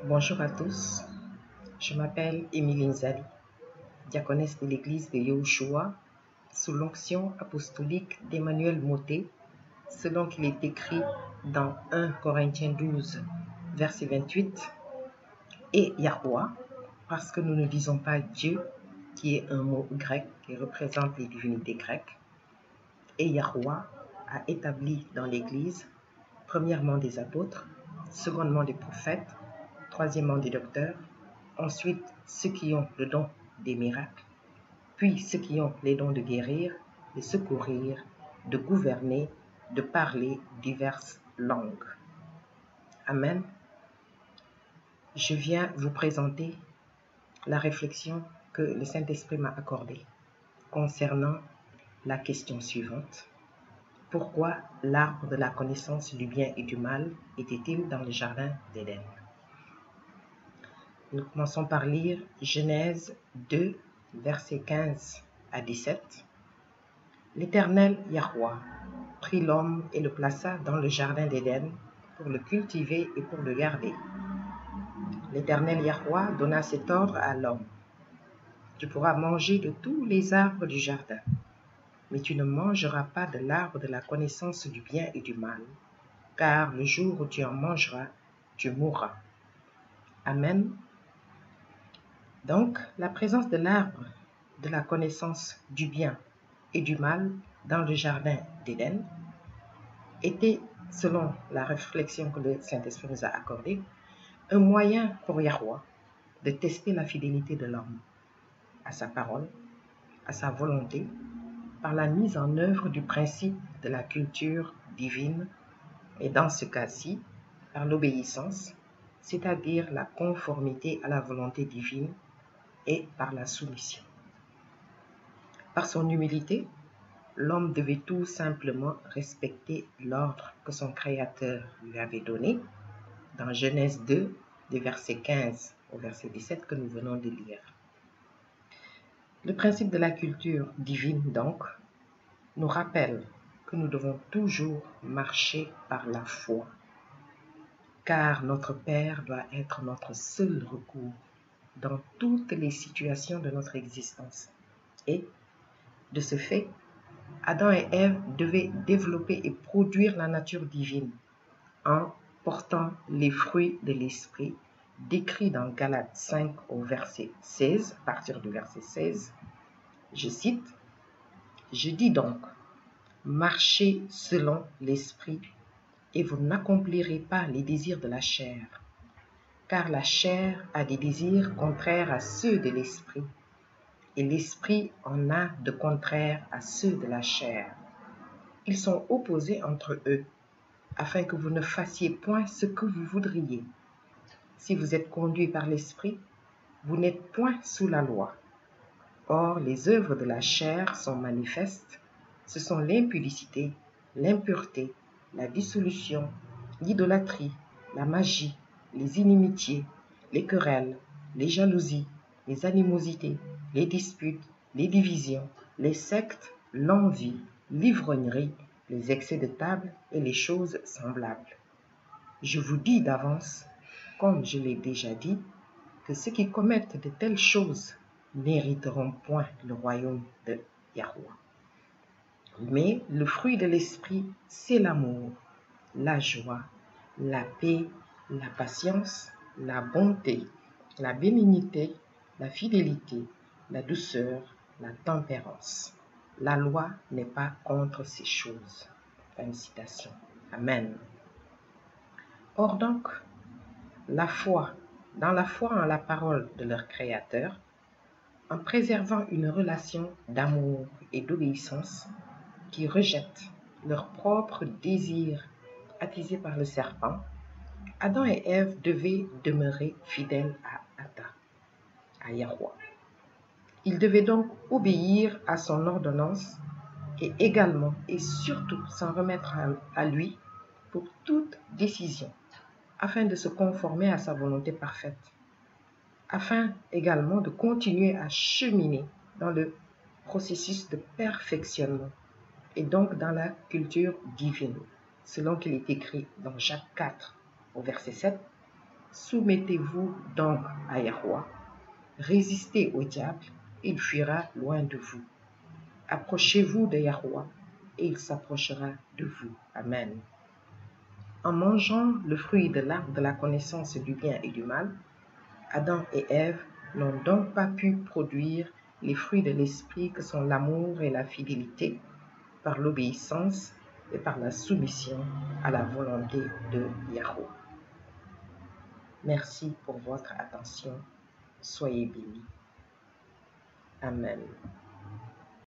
Bonjour à tous, je m'appelle Émilie Nzali, diaconesse de l'église de Yahushua, sous l'onction apostolique d'Emmanuel Moté, selon qu'il est écrit dans 1 Corinthiens 12, verset 28, et Yahweh, parce que nous ne disons pas Dieu, qui est un mot grec qui représente les divinités grecques, et Yahweh a établi dans l'église, premièrement des apôtres, secondement des prophètes, troisièmement des docteurs, ensuite ceux qui ont le don des miracles, puis ceux qui ont les dons de guérir, de secourir, de gouverner, de parler diverses langues. Amen. Je viens vous présenter la réflexion que le Saint-Esprit m'a accordée concernant la question suivante. Pourquoi l'arbre de la connaissance du bien et du mal était-il dans le jardin d'Éden? Nous commençons par lire Genèse 2, versets 15 à 17. L'Éternel Yahweh prit l'homme et le plaça dans le jardin d'Éden pour le cultiver et pour le garder. L'Éternel Yahweh donna cet ordre à l'homme. Tu pourras manger de tous les arbres du jardin, mais tu ne mangeras pas de l'arbre de la connaissance du bien et du mal, car le jour où tu en mangeras, tu mourras. Amen. Donc, la présence de l'arbre de la connaissance du bien et du mal dans le jardin d'Éden était, selon la réflexion que le Saint-Esprit nous a accordée, un moyen pour Yahweh de tester la fidélité de l'homme à sa parole, à sa volonté, par la mise en œuvre du principe de la culture divine et dans ce cas-ci, par l'obéissance, c'est-à-dire la conformité à la volonté divine et par la soumission. Par son humilité, l'homme devait tout simplement respecter l'ordre que son Créateur lui avait donné dans Genèse 2, des versets 15 au verset 17 que nous venons de lire. Le principe de la culture divine, donc, nous rappelle que nous devons toujours marcher par la foi, car notre Père doit être notre seul recours dans toutes les situations de notre existence. Et, de ce fait, Adam et Ève devaient développer et produire la nature divine en portant les fruits de l'esprit décrits dans Galates 5 au verset 16, à partir du verset 16. Je cite, « Je dis donc, marchez selon l'esprit et vous n'accomplirez pas les désirs de la chair, car la chair a des désirs contraires à ceux de l'esprit, et l'esprit en a de contraires à ceux de la chair. Ils sont opposés entre eux, afin que vous ne fassiez point ce que vous voudriez. Si vous êtes conduits par l'esprit, vous n'êtes point sous la loi. Or, les œuvres de la chair sont manifestes. Ce sont l'impudicité, l'impureté, la dissolution, l'idolâtrie, la magie, les inimitiés, les querelles, les jalousies, les animosités, les disputes, les divisions, les sectes, l'envie, l'ivrognerie, les excès de table et les choses semblables. Je vous dis d'avance, comme je l'ai déjà dit, que ceux qui commettent de telles choses n'hériteront point le royaume de Yahweh. Mais le fruit de l'esprit, c'est l'amour, la joie, la paix, la patience, la bonté, la bénignité, la fidélité, la douceur, la tempérance. La loi n'est pas contre ces choses. Fin de citation. Amen. Or donc, dans la foi en la parole de leur Créateur, en préservant une relation d'amour et d'obéissance qui rejette leurs propres désirs attisés par le serpent, Adam et Ève devaient demeurer fidèles à Yahweh. Ils devaient donc obéir à son ordonnance et également et surtout s'en remettre à lui pour toute décision, afin de se conformer à sa volonté parfaite, afin également de continuer à cheminer dans le processus de perfectionnement et donc dans la culture divine, selon qu'il est écrit dans Jacques 4 au verset 7, Soumettez-vous donc à Yahweh, résistez au diable, il fuira loin de vous. Approchez-vous de Yahweh, et il s'approchera de vous. Amen. En mangeant le fruit de l'arbre de la connaissance du bien et du mal, Adam et Ève n'ont donc pas pu produire les fruits de l'esprit que sont l'amour et la fidélité par l'obéissance et par la soumission à la volonté de Yahweh. Merci pour votre attention. Soyez bénis. Amen.